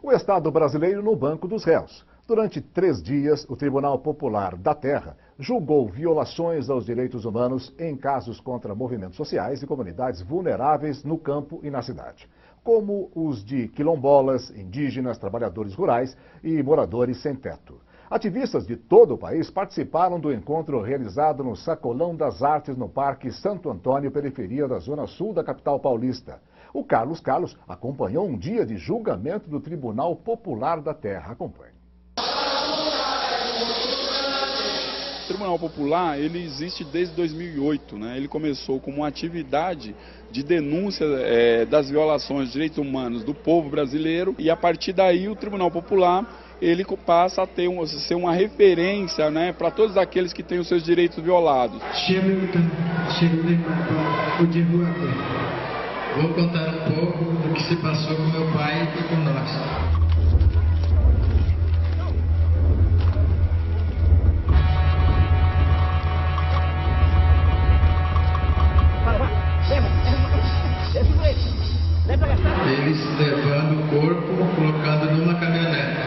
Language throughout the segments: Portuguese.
O Estado brasileiro no banco dos réus. Durante 3 dias, o Tribunal Popular da Terra julgou violações aos direitos humanos em casos contra movimentos sociais e comunidades vulneráveis no campo e na cidade, como os de quilombolas, indígenas, trabalhadores rurais e moradores sem teto. Ativistas de todo o país participaram do encontro realizado no Sacolão das Artes, no Parque Santo Antônio, periferia da zona sul da capital paulista. O Carlos acompanhou um dia de julgamento do Tribunal Popular da Terra. Acompanhe. O Tribunal Popular, ele existe desde 2008, né? Ele começou como uma atividade de denúncia das violações de direitos humanos do povo brasileiro, e a partir daí o Tribunal Popular ele passa a ser uma referência, né, para todos aqueles que têm os seus direitos violados. Vou contar um pouco do que se passou com meu pai e com nós. Eles levando o corpo, colocando numa caminhonete.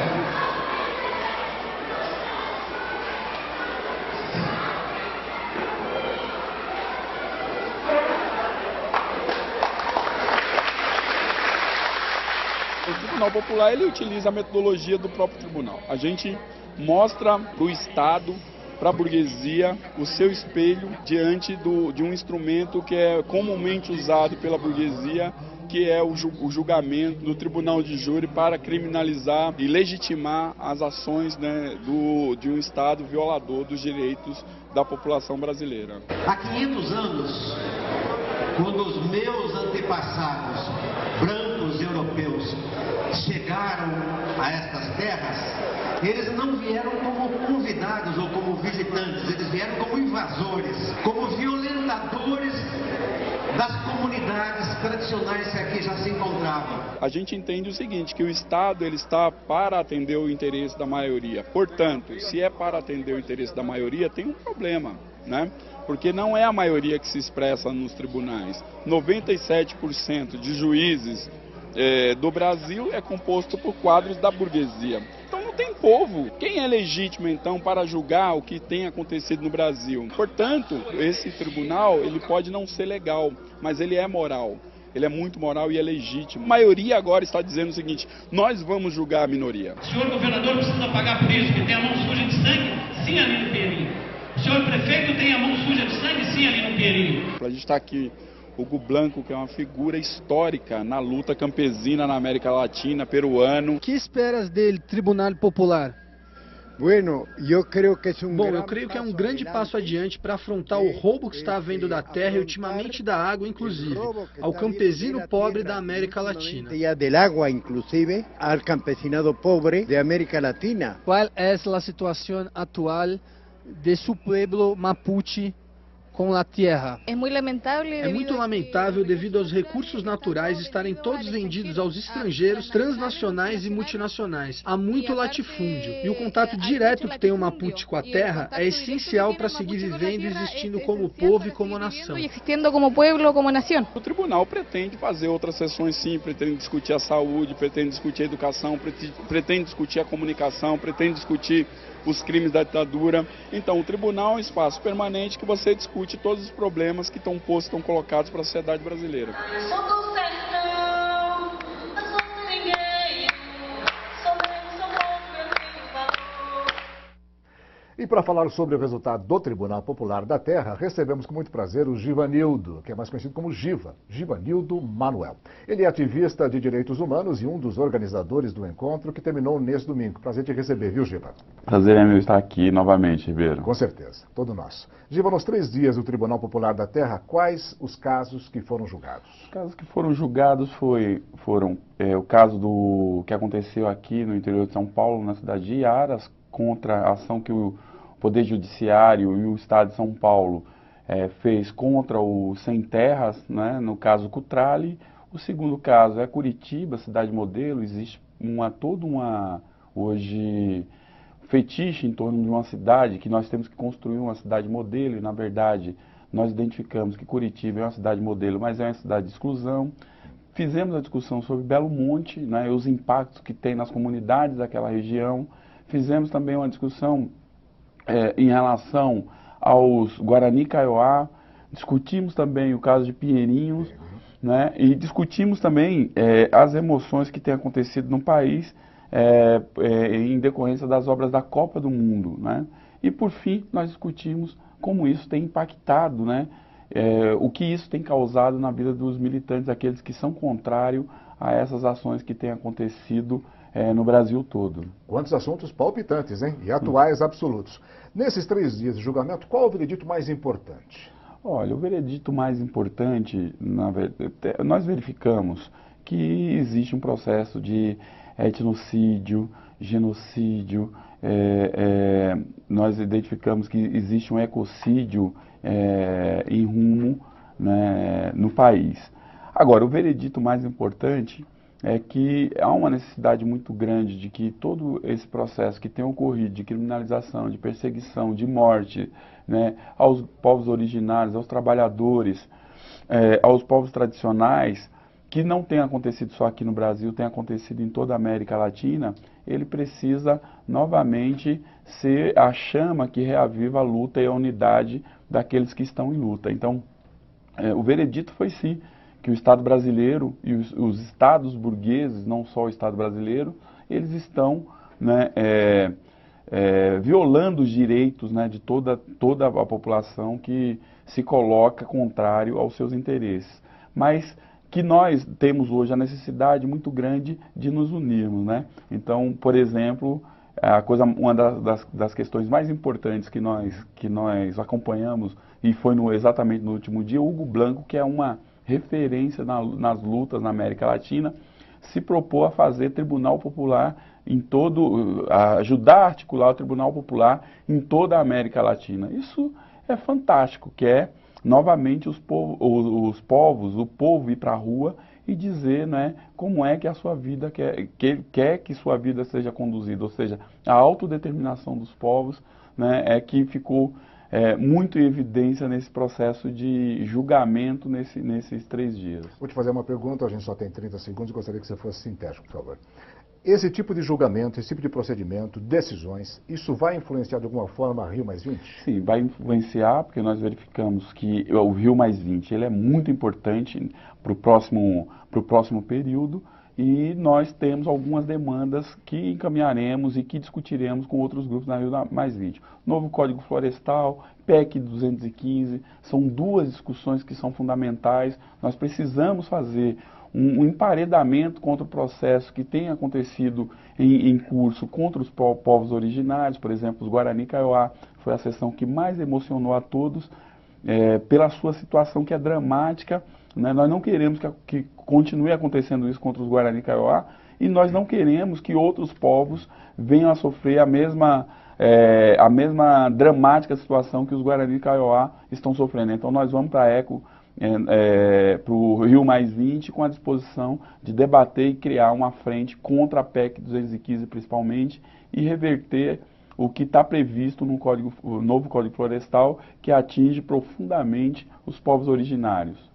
O Tribunal Popular ele utiliza a metodologia do próprio tribunal. A gente mostra para o Estado, para a burguesia, o seu espelho diante de um instrumento que é comumente usado pela burguesia, que é o julgamento do tribunal de júri para criminalizar e legitimar as ações, né, de um Estado violador dos direitos da população brasileira. Há 500 anos, quando os meus antepassados, brancos europeus, chegaram a estas terras, eles não vieram como convidados ou como visitantes, eles vieram como invasores, como violentadores das comunidades tradicionais que aqui já se encontravam. A gente entende o seguinte, que o Estado ele está para atender o interesse da maioria. Portanto, se é para atender o interesse da maioria, tem um problema, né? Porque não é a maioria que se expressa nos tribunais. 97% de juízes do Brasil é composto por quadros da burguesia. Então não tem povo. Quem é legítimo, então, para julgar o que tem acontecido no Brasil? Portanto, esse tribunal ele pode não ser legal, mas ele é moral. Ele é muito moral e é legítimo. A maioria agora está dizendo o seguinte, nós vamos julgar a minoria. O senhor governador precisa pagar por isso, que tem a mão suja de sangue? Sim, ali no Pinheirinho. O senhor prefeito tem a mão suja de sangue? Sim, ali no Pinheirinho. A gente está aqui, Hugo Blanco, que é uma figura histórica na luta campesina na América Latina, peruano. O que esperas dele, Tribunal Popular? Bom, eu creio que é um grande passo adiante para afrontar o roubo que está havendo da terra e ultimamente da água, inclusive, ao campesino pobre da América Latina. Ao campesinado pobre da América Latina. Qual é a situação atual de seu pueblo mapuche com a terra? É muito lamentável devido aos recursos naturais estarem todos vendidos aos estrangeiros, transnacionais e multinacionais. Há muito latifúndio e o contato direto que tem o Mapuche com a terra é essencial para seguir vivendo e existindo como povo e como nação. O tribunal pretende fazer outras sessões sim, pretende discutir a saúde, pretende discutir a educação, pretende discutir a comunicação, pretende discutir os crimes da ditadura. Então, o tribunal é um espaço permanente que você discute todos os problemas que estão colocados para a sociedade brasileira. E para falar sobre o resultado do Tribunal Popular da Terra, recebemos com muito prazer o Givanildo, que é mais conhecido como Giva, Givanildo Manuel. Ele é ativista de direitos humanos e um dos organizadores do encontro que terminou neste domingo. Prazer te receber, viu, Giva? Prazer é meu estar aqui novamente, Ribeiro. Com certeza, todo nosso. Giva, nos 3 dias do Tribunal Popular da Terra, quais os casos que foram julgados? Os casos que foram julgados foram o caso que aconteceu aqui no interior de São Paulo, na cidade de Iaras, contra a ação que o Poder Judiciário e o Estado de São Paulo fez contra o Sem Terras, né, no caso Cutrale. O segundo caso é Curitiba, cidade modelo. Existe hoje fetiche em torno de uma cidade, que nós temos que construir uma cidade modelo, e na verdade nós identificamos que Curitiba é uma cidade modelo, mas é uma cidade de exclusão. Fizemos a discussão sobre Belo Monte, né, e os impactos que tem nas comunidades daquela região. Fizemos também uma discussão em relação aos Guarani Kaiowá. Discutimos também o caso de Pinheirinhos, né, e discutimos também as emoções que têm acontecido no país em decorrência das obras da Copa do Mundo, né. E por fim, nós discutimos como isso tem impactado, né, o que isso tem causado na vida dos militantes, aqueles que são contrários a essas ações que têm acontecido no Brasil todo. Quantos assuntos palpitantes, hein? E atuais absolutos. Nesses 3 dias de julgamento, qual o veredito mais importante? Olha, o veredito mais importante, nós verificamos que existe um processo de etnocídio, genocídio, nós identificamos que existe um ecocídio em rumo, né, no país. Agora, o veredito mais importante é que há uma necessidade muito grande de que todo esse processo que tem ocorrido de criminalização, de perseguição, de morte, né, aos povos originários, aos trabalhadores, aos povos tradicionais, que não tem acontecido só aqui no Brasil, tem acontecido em toda a América Latina, ele precisa novamente ser a chama que reaviva a luta e a unidade daqueles que estão em luta. Então, o veredito foi sim, que o Estado brasileiro e os estados burgueses, não só o Estado brasileiro, eles estão, né, violando os direitos, né, de toda a população que se coloca contrário aos seus interesses. Mas que nós temos hoje a necessidade muito grande de nos unirmos, né? Então, por exemplo, uma das questões mais importantes que nós acompanhamos, e foi exatamente no último dia, o Hugo Blanco, que é uma referência nas lutas na América Latina, se propôs a fazer tribunal popular ajudar a articular o tribunal popular em toda a América Latina. Isso é fantástico, que é novamente o povo ir para a rua e dizer, né, como é que a sua vida quer que sua vida seja conduzida, ou seja, a autodeterminação dos povos, né, é que ficou muito em evidência nesse processo de julgamento nesses 3 dias. Vou te fazer uma pergunta, a gente só tem 30 segundos, gostaria que você fosse sintético, por favor. Esse tipo de julgamento, esse tipo de procedimento, decisões, isso vai influenciar de alguma forma a Rio+20? Sim, vai influenciar, porque nós verificamos que o Rio+20 ele é muito importante para o próximo período, e nós temos algumas demandas que encaminharemos e que discutiremos com outros grupos na Rio+20. Novo Código Florestal, PEC 215, são 2 discussões que são fundamentais. Nós precisamos fazer um emparedamento contra o processo que tem acontecido em curso contra os povos originários, por exemplo, os Guarani Kaiowá, foi a sessão que mais emocionou a todos, pela sua situação que é dramática, né? Nós não queremos que continue acontecendo isso contra os Guarani Kaiowá, e nós não queremos que outros povos venham a sofrer a mesma dramática situação que os Guarani Kaiowá estão sofrendo. Então nós vamos para a ECO, para o Rio+20, com a disposição de debater e criar uma frente contra a PEC 215 principalmente, e reverter o que está previsto no novo Código Florestal, que atinge profundamente os povos originários.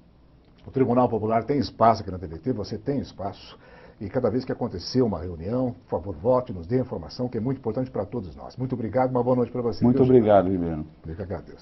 O Tribunal Popular tem espaço aqui na TVT, você tem espaço, e cada vez que acontecer uma reunião, por favor, vote, nos dê informação, que é muito importante para todos nós. Muito obrigado, uma boa noite para você. Muito obrigado, Ribeiro. Eu que agradeço.